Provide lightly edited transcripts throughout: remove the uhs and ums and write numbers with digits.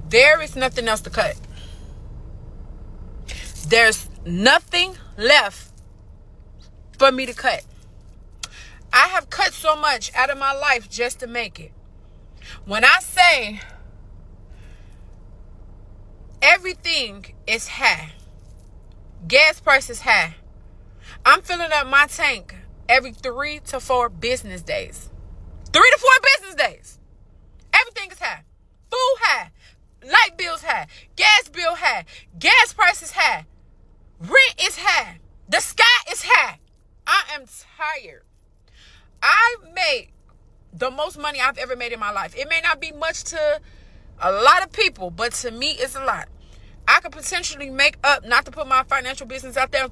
There is nothing else to cut. There's nothing left for me to cut. I have cut so much out of my life just to make it. When I say everything is high, gas prices high, I'm filling up my tank every 3 to 4 business days. 3 to 4 business days. Everything is high. Food high. Light bills high. Gas bill high. Gas prices high. Rent is high. The sky is high. I am tired. I made the most money I've ever made in my life. It may not be much to a lot of people, but to me, it's a lot. I could potentially make up, not to put my financial business out there,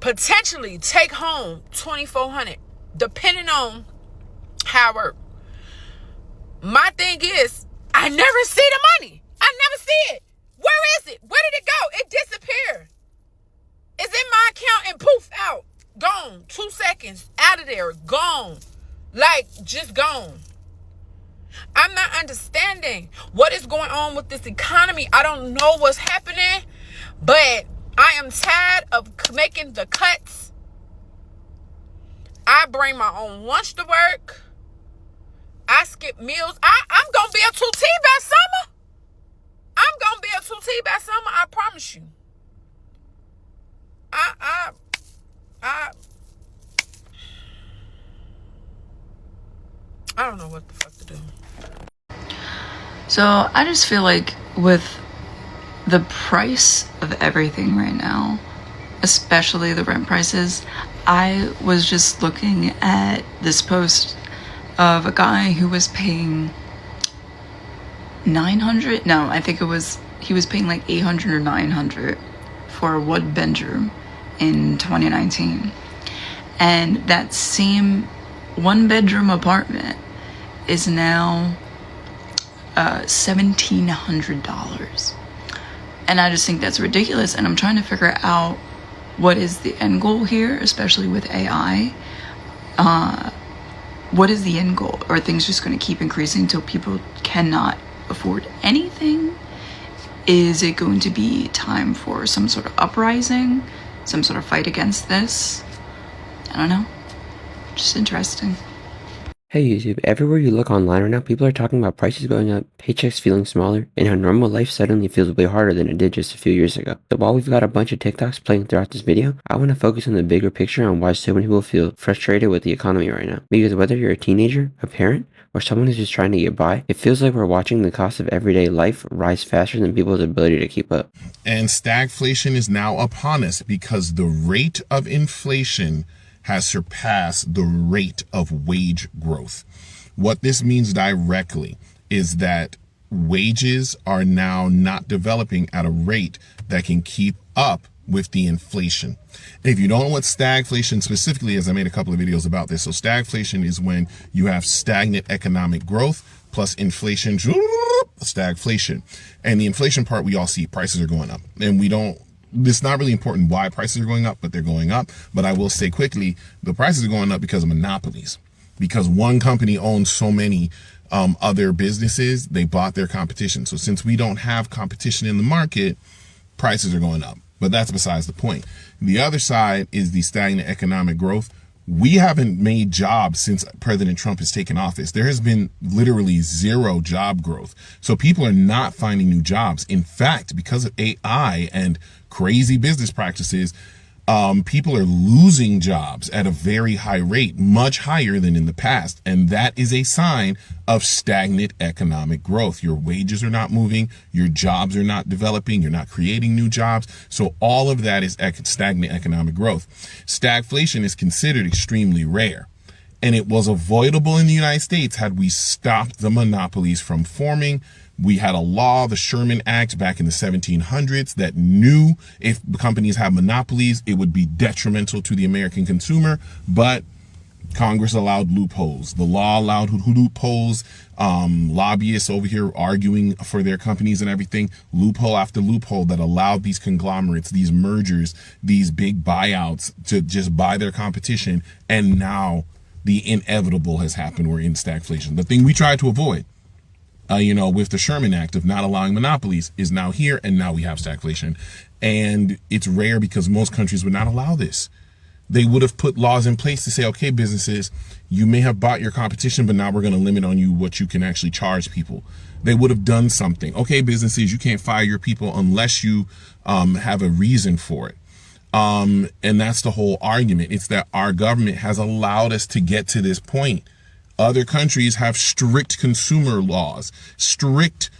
potentially take home $2,400, depending on how I work. My thing is, I never see the money. I never see it. Where is it? Where did it go? It disappeared. It's in my account and poof, out. Gone. 2 seconds. Out of there. Gone. Like, just gone. I'm not understanding what is going on with this economy. I don't know what's happening, but I am tired of making the cuts. I bring my own lunch to work. I skip meals. I'm going to be a 2T by summer. I'm going to be a 2T by summer. I promise you. I don't know what the fuck to do. So I just feel like with the price of everything right now, especially the rent prices, I was just looking at this post of a guy who was paying $900. No, I think he was paying like $800 or $900 for a 1-bedroom in 2019. And that same 1-bedroom apartment is now $1,700. And I just think that's ridiculous. And I'm trying to figure out what is the end goal here, especially with AI. What is the end goal? Are things just going to keep increasing until people cannot afford anything? Is it going to be time for some sort of uprising, some sort of fight against this? I don't know. Just interesting. Hey YouTube, everywhere you look online right now, people are talking about prices going up, paychecks feeling smaller, and how normal life suddenly feels way harder than it did just a few years ago. So while we've got a bunch of TikToks playing throughout this video, I want to focus on the bigger picture on why so many people feel frustrated with the economy right now. Because whether you're a teenager, a parent, or someone who's just trying to get by, it feels like we're watching the cost of everyday life rise faster than people's ability to keep up. And stagflation is now upon us because the rate of inflation has surpassed the rate of wage growth. What this means directly is that wages are now not developing at a rate that can keep up with the inflation. And if you don't know what stagflation specifically is, I made a couple of videos about this. So stagflation is when you have stagnant economic growth plus inflation, stagflation. And the inflation part, we all see prices are going up, and it's not really important why prices are going up, but they're going up. But I will say quickly, the prices are going up because of monopolies. Because one company owns so many other businesses, they bought their competition. So since we don't have competition in the market, prices are going up. But that's besides the point. The other side is the stagnant economic growth. We haven't made jobs since President Trump has taken office. There has been literally zero job growth. So people are not finding new jobs. In fact, because of AI and crazy business practices, people are losing jobs at a very high rate, much higher than in the past. And that is a sign of stagnant economic growth. Your wages are not moving. Your jobs are not developing. You're not creating new jobs. So all of that is stagnant economic growth. Stagflation is considered extremely rare. And it was avoidable in the United States had we stopped the monopolies from forming. We had a law, the Sherman Act, back in the 1700s that knew if companies have monopolies, it would be detrimental to the American consumer. But Congress allowed loopholes. The law allowed loopholes. Lobbyists over here arguing for their companies and everything. Loophole after loophole that allowed these conglomerates, these mergers, these big buyouts to just buy their competition. And now the inevitable has happened. We're in stagflation. The thing we tried to avoid. with the Sherman Act of not allowing monopolies is now here, and now we have stagflation. And it's rare because most countries would not allow this. They would have put laws in place to say, okay, businesses, you may have bought your competition, but now we're going to limit on you what you can actually charge people. They would have done something. Okay, businesses, you can't fire your people unless you have a reason for it. And that's the whole argument. It's that our government has allowed us to get to this point. Other countries have strict consumer laws, strict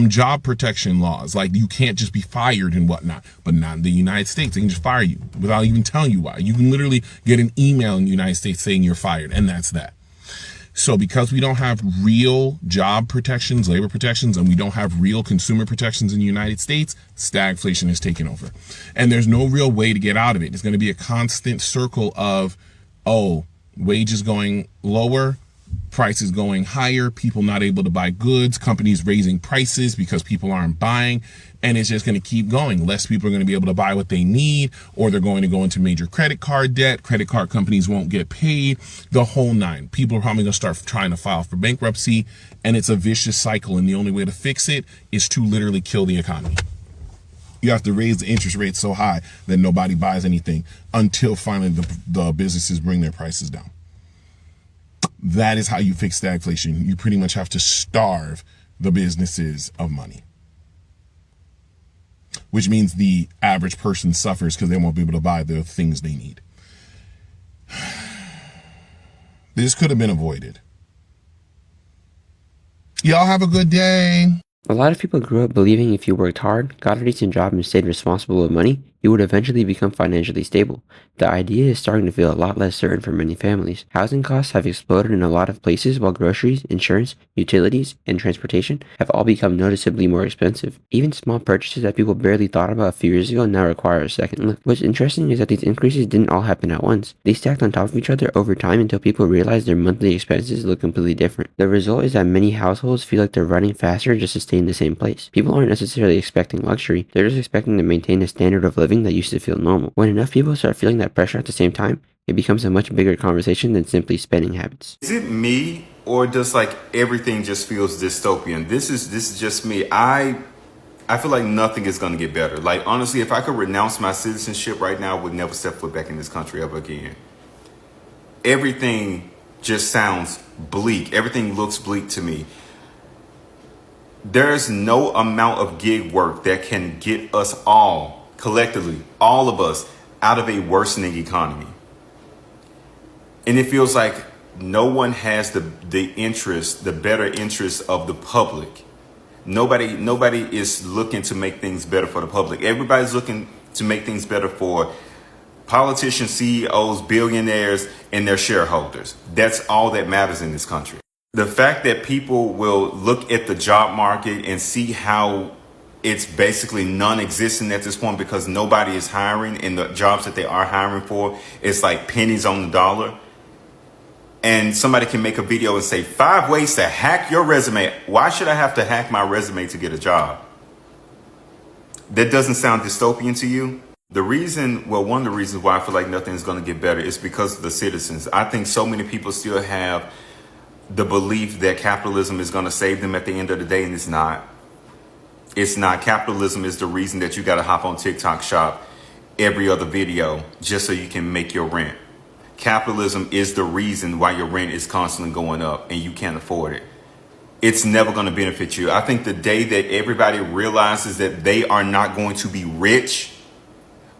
job protection laws, like you can't just be fired and whatnot. But not in the United States. They can just fire you without even telling you why. You can literally get an email in the United States saying you're fired, and that's that. So because we don't have real job protections, labor protections, and we don't have real consumer protections in the United States, stagflation has taken over. And there's no real way to get out of it. It's going to be a constant circle of, wages going lower, prices going higher, people not able to buy goods, companies raising prices because people aren't buying, and it's just going to keep going. Less people are going to be able to buy what they need, or they're going to go into major credit card debt. Credit card companies won't get paid, the whole nine. People are probably going to start trying to file for bankruptcy, and it's a vicious cycle, and the only way to fix it is to literally kill the economy. You have to raise the interest rate so high that nobody buys anything until finally the businesses bring their prices down. That is how you fix stagflation. You pretty much have to starve the businesses of money, which means the average person suffers because they won't be able to buy the things they need. This could have been avoided. Y'all have a good day. A lot of people grew up believing if you worked hard, got a decent job, and stayed responsible with money, you would eventually become financially stable. The idea is starting to feel a lot less certain for many families. Housing costs have exploded in a lot of places, while groceries, insurance, utilities, and transportation have all become noticeably more expensive. Even small purchases that people barely thought about a few years ago now require a second look. What's interesting is that these increases didn't all happen at once. They stacked on top of each other over time until people realized their monthly expenses look completely different. The result is that many households feel like they're running faster just to stay in the same place. People aren't necessarily expecting luxury, they're just expecting to maintain a standard of living that used to feel normal. When enough people start feeling that pressure at the same time, it becomes a much bigger conversation than simply spending habits. Is it me, or does like everything just feels dystopian? This is just me. I feel like nothing is going to get better. Like honestly, if I could renounce my citizenship right now, I would never step foot back in this country ever again. Everything just sounds bleak. Everything looks bleak to me. There's no amount of gig work that can get us all, collectively, all of us, out of a worsening economy. And it feels like no one has the interest, the better interest of the public. Nobody is looking to make things better for the public. Everybody's looking to make things better for politicians, CEOs, billionaires, and their shareholders. That's all that matters in this country. The fact that people will look at the job market and see how it's basically non-existent at this point because nobody is hiring, and the jobs that they are hiring for, it's like pennies on the dollar. And somebody can make a video and say 5 ways to hack your resume. Why should I have to hack my resume to get a job? That doesn't sound dystopian to you? One of the reasons why I feel like nothing is going to get better is because of the citizens. I think so many people still have the belief that capitalism is going to save them at the end of the day, and it's not. It's not. Capitalism is the reason that you got to hop on TikTok shop every other video just so you can make your rent. Capitalism is the reason why your rent is constantly going up and you can't afford it. It's never going to benefit you. I think the day that everybody realizes that they are not going to be rich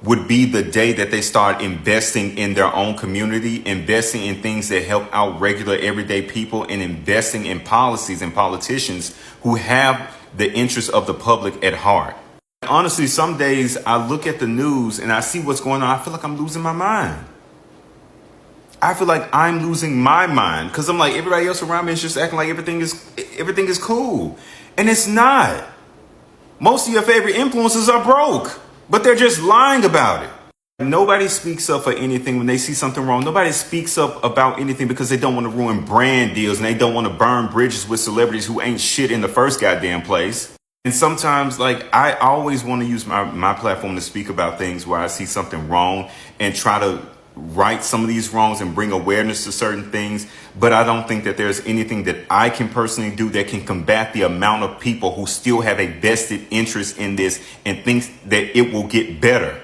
would be the day that they start investing in their own community, investing in things that help out regular everyday people, and investing in policies and politicians who have the interests of the public at heart. Honestly, some days I look at the news and I see what's going on. I feel like I'm losing my mind. I feel like I'm losing my mind because I'm like, everybody else around me is just acting like everything is cool. And it's not. Most of your favorite influencers are broke, but they're just lying about it. Nobody speaks up for anything when they see something wrong. Nobody speaks up about anything because they don't want to ruin brand deals and they don't want to burn bridges with celebrities who ain't shit in the first goddamn place. And sometimes, like, I always want to use my platform to speak about things where I see something wrong and try to right some of these wrongs and bring awareness to certain things. But I don't think that there's anything that I can personally do that can combat the amount of people who still have a vested interest in this and thinks that it will get better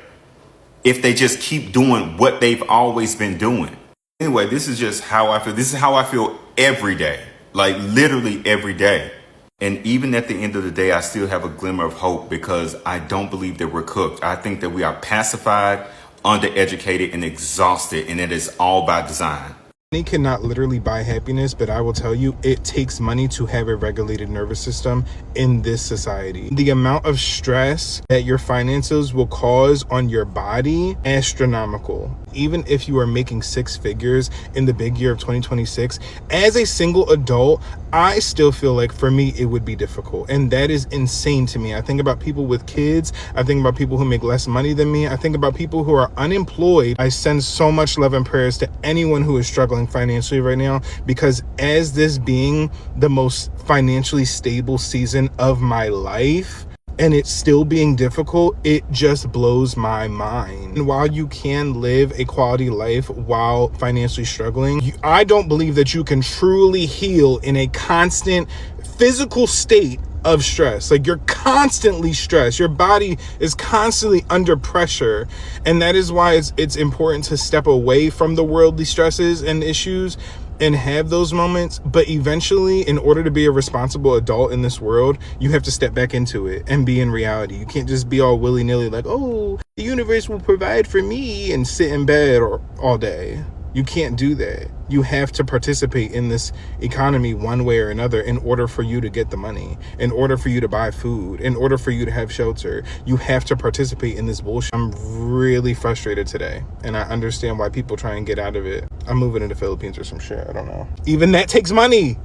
if they just keep doing what they've always been doing. Anyway, this is just how I feel. This is how I feel every day, like literally every day. And even at the end of the day, I still have a glimmer of hope because I don't believe that we're cooked. I think that we are pacified, undereducated, and exhausted, and it is all by design. Money cannot literally buy happiness, but I will tell you, it takes money to have a regulated nervous system in this society. The amount of stress that your finances will cause on your body, astronomical. Even if you are making six figures in the big year of 2026, as a single adult, I still feel like for me, it would be difficult. And that is insane to me. I think about people with kids. I think about people who make less money than me. I think about people who are unemployed. I send so much love and prayers to anyone who is struggling financially right now, because as this being the most financially stable season of my life, and it's still being difficult, it just blows my mind. And while you can live a quality life while financially struggling, I don't believe that you can truly heal in a constant physical state of stress. Like, you're constantly stressed. Your body is constantly under pressure. And that is why it's important to step away from the worldly stresses and issues and have those moments. But eventually, in order to be a responsible adult in this world, you have to step back into it and be in reality. You can't just be all willy-nilly like, oh, the universe will provide for me, and sit in bed all day. You can't do that. You have to participate in this economy one way or another in order for you to get the money, in order for you to buy food, in order for you to have shelter. You have to participate in this bullshit. I'm really frustrated today, and I understand why people try and get out of it. I'm moving to the Philippines or some shit. I don't know. Even that takes money.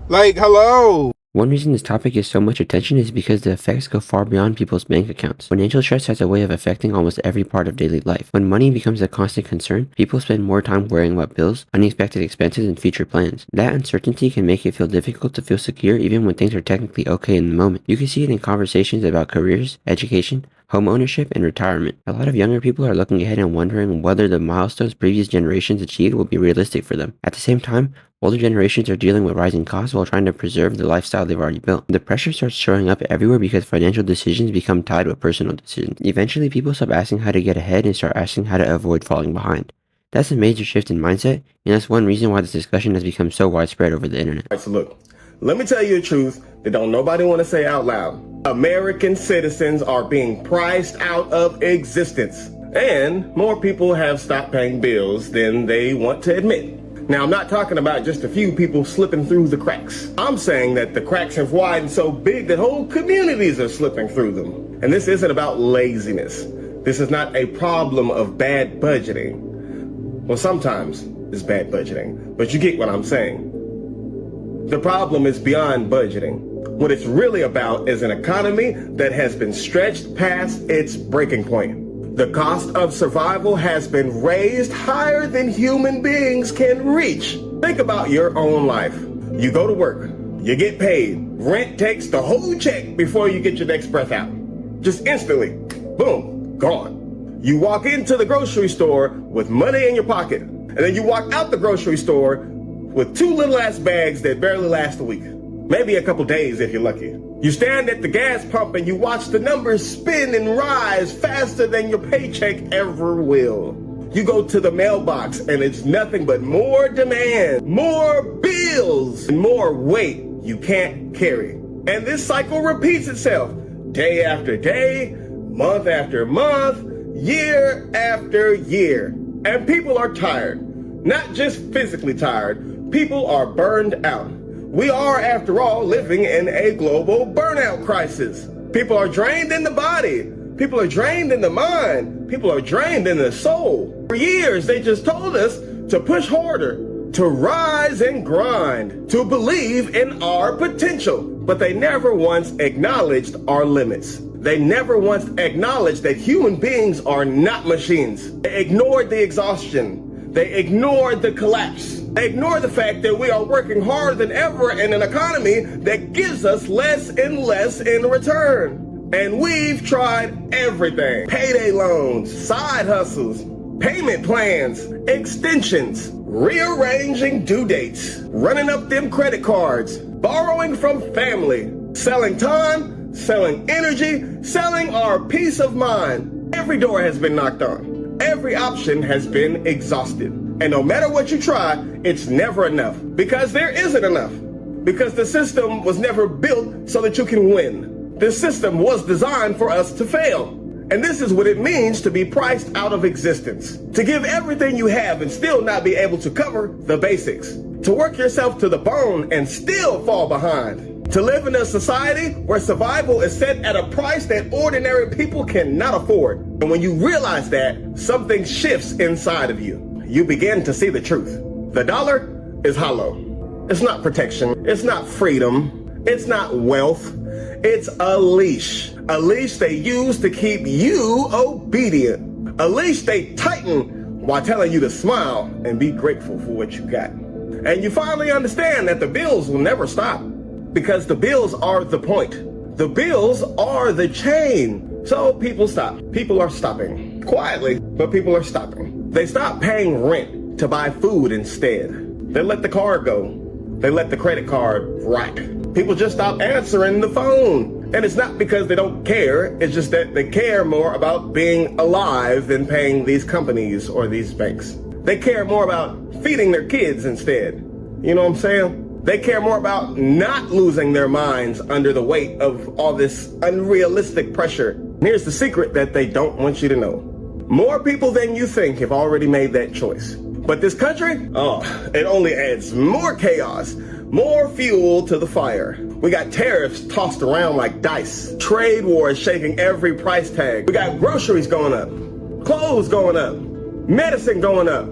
Like, hello. One reason this topic gets so much attention is because the effects go far beyond people's bank accounts. Financial stress has a way of affecting almost every part of daily life. When money becomes a constant concern, people spend more time worrying about bills, unexpected expenses, and future plans. That uncertainty can make it feel difficult to feel secure even when things are technically okay in the moment. You can see it in conversations about careers, education, home ownership, and retirement. A lot of younger people are looking ahead and wondering whether the milestones previous generations achieved will be realistic for them. At the same time, older generations are dealing with rising costs while trying to preserve the lifestyle they've already built. The pressure starts showing up everywhere because financial decisions become tied with personal decisions. Eventually, people stop asking how to get ahead and start asking how to avoid falling behind. That's a major shift in mindset, and that's one reason why this discussion has become so widespread over the internet. All right, so look, let me tell you a truth that don't nobody want to say out loud. American citizens are being priced out of existence, and more people have stopped paying bills than they want to admit. Now, I'm not talking about just a few people slipping through the cracks. I'm saying that the cracks have widened so big that whole communities are slipping through them. And this isn't about laziness. This is not a problem of bad budgeting. Well, sometimes it's bad budgeting, but you get what I'm saying. The problem is beyond budgeting. What it's really about is an economy that has been stretched past its breaking point. The cost of survival has been raised higher than human beings can reach. Think about your own life. You go to work, you get paid, rent takes the whole check before you get your next breath out. Just instantly, boom, gone. You walk into the grocery store with money in your pocket, and then you walk out the grocery store with two little ass bags that barely last a week. Maybe a couple days if you're lucky. You stand at the gas pump and you watch the numbers spin and rise faster than your paycheck ever will. You go to the mailbox and it's nothing but more demand, more bills, and more weight you can't carry. And this cycle repeats itself day after day, month after month, year after year. And people are tired. Not just physically tired, people are burned out. We are, after all, living in a global burnout crisis. People are drained in the body. People are drained in the mind. People are drained in the soul. For years, they just told us to push harder, to rise and grind, to believe in our potential. But they never once acknowledged our limits. They never once acknowledged that human beings are not machines. They ignored the exhaustion. They ignored the collapse. They ignore the fact that we are working harder than ever in an economy that gives us less and less in return. And we've tried everything. Payday loans, side hustles, payment plans, extensions, rearranging due dates, running up them credit cards, borrowing from family, selling time, selling energy, selling our peace of mind. Every door has been knocked on. Every option has been exhausted. And no matter what you try, it's never enough, because there isn't enough. Because the system was never built so that you can win. This system was designed for us to fail. And this is what it means to be priced out of existence. To give everything you have and still not be able to cover the basics. To work yourself to the bone and still fall behind. To live in a society where survival is set at a price that ordinary people cannot afford. And when you realize that, something shifts inside of you. You begin to see the truth. The dollar is hollow. It's not protection. It's not freedom. It's not wealth. It's a leash. A leash they use to keep you obedient. A leash they tighten while telling you to smile and be grateful for what you got. And you finally understand that the bills will never stop, because the bills are the point. The bills are the chain. So people stop. People are stopping. Quietly, but people are stopping. They stop paying rent to buy food instead. They let the car go. They let the credit card rot. People just stop answering the phone. And it's not because they don't care. It's just that they care more about being alive than paying these companies or these banks. They care more about feeding their kids instead. You know what I'm saying? They care more about not losing their minds under the weight of all this unrealistic pressure. And here's the secret that they don't want you to know. More people than you think have already made that choice. But this country, it only adds more chaos, more fuel to the fire. We got tariffs tossed around like dice. Trade wars shaking every price tag. We got groceries going up, clothes going up, medicine going up,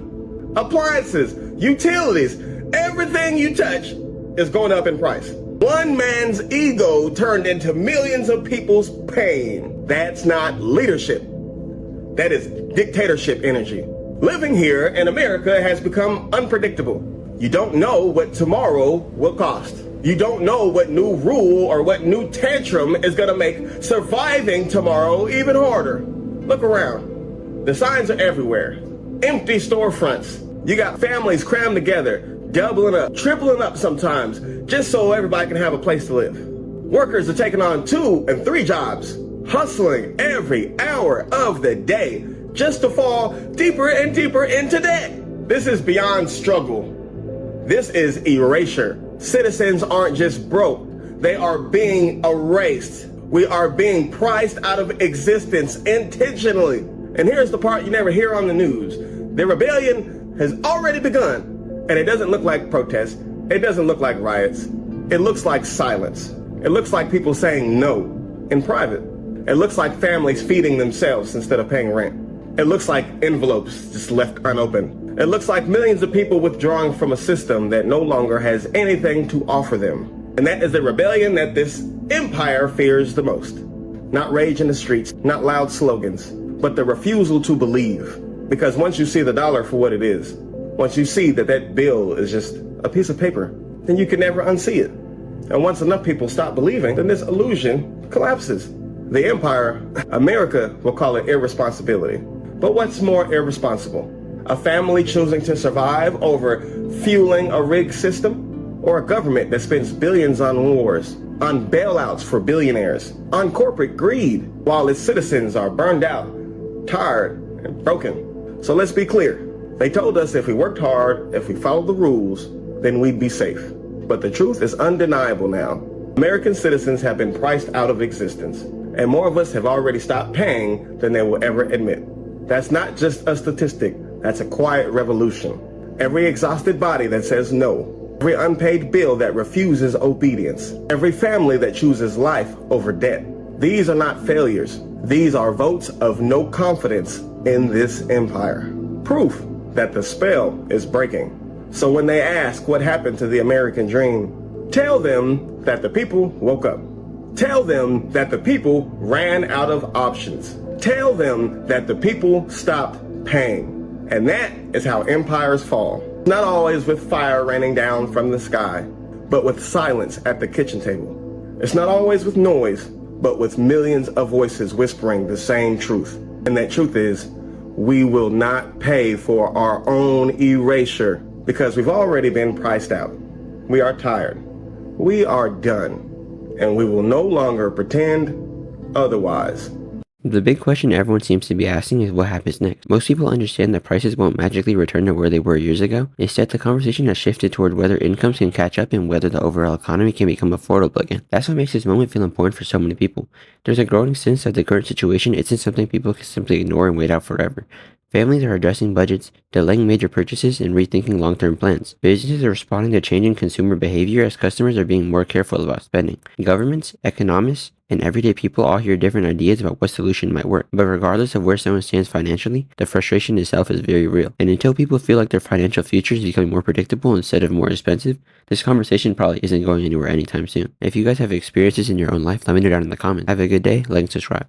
appliances, utilities, everything you touch is going up in price. One man's ego turned into millions of people's pain. That's not leadership. That is dictatorship energy. Living here in America has become unpredictable. You don't know what tomorrow will cost. You don't know what new rule or what new tantrum is gonna make surviving tomorrow even harder. Look around. The signs are everywhere. Empty storefronts. You got families crammed together, doubling up, tripling up sometimes, just so everybody can have a place to live. Workers are taking on 2 and 3 jobs, hustling every hour of the day just to fall deeper and deeper into debt. This is beyond struggle. This is erasure. Citizens aren't just broke. They are being erased. We are being priced out of existence intentionally. And here's the part you never hear on the news. The rebellion has already begun. And it doesn't look like protests. It doesn't look like riots. It looks like silence. It looks like people saying no in private. It looks like families feeding themselves instead of paying rent. It looks like envelopes just left unopened. It looks like millions of people withdrawing from a system that no longer has anything to offer them. And that is the rebellion that this empire fears the most. Not rage in the streets, not loud slogans, but the refusal to believe. Because once you see the dollar for what it is, once you see that that bill is just a piece of paper, then you can never unsee it. And once enough people stop believing, then this illusion collapses. The empire, America, will call it irresponsibility. But what's more irresponsible? A family choosing to survive over fueling a rigged system? Or a government that spends billions on wars, on bailouts for billionaires, on corporate greed, while its citizens are burned out, tired, and broken? So let's be clear. They told us if we worked hard, if we followed the rules, then we'd be safe. But the truth is undeniable now. American citizens have been priced out of existence, and more of us have already stopped paying than they will ever admit. That's not just a statistic, that's a quiet revolution. Every exhausted body that says no, every unpaid bill that refuses obedience, every family that chooses life over debt. These are not failures. These are votes of no confidence in this empire. Proof that the spell is breaking. So when they ask what happened to the American dream, tell them that the people woke up. Tell them that the people ran out of options. Tell them that the people stopped paying. And that is how empires fall. Not always with fire raining down from the sky, but with silence at the kitchen table. It's not always with noise, but with millions of voices whispering the same truth. And that truth is, we will not pay for our own erasure because we've already been priced out. We are tired. We are done. And we will no longer pretend otherwise. The big question everyone seems to be asking is what happens next. Most people understand that prices won't magically return to where they were years ago. Instead, the conversation has shifted toward whether incomes can catch up and whether the overall economy can become affordable again. That's what makes this moment feel important for so many people. There's a growing sense that the current situation isn't something people can simply ignore and wait out forever. Families are addressing budgets, delaying major purchases, and rethinking long-term plans. Businesses are responding to changing consumer behavior as customers are being more careful about spending. Governments, economists, and everyday people all hear different ideas about what solution might work. But regardless of where someone stands financially, the frustration itself is very real. And until people feel like their financial future is becoming more predictable instead of more expensive, this conversation probably isn't going anywhere anytime soon. If you guys have experiences in your own life, let me know down in the comments. Have a good day, like and subscribe.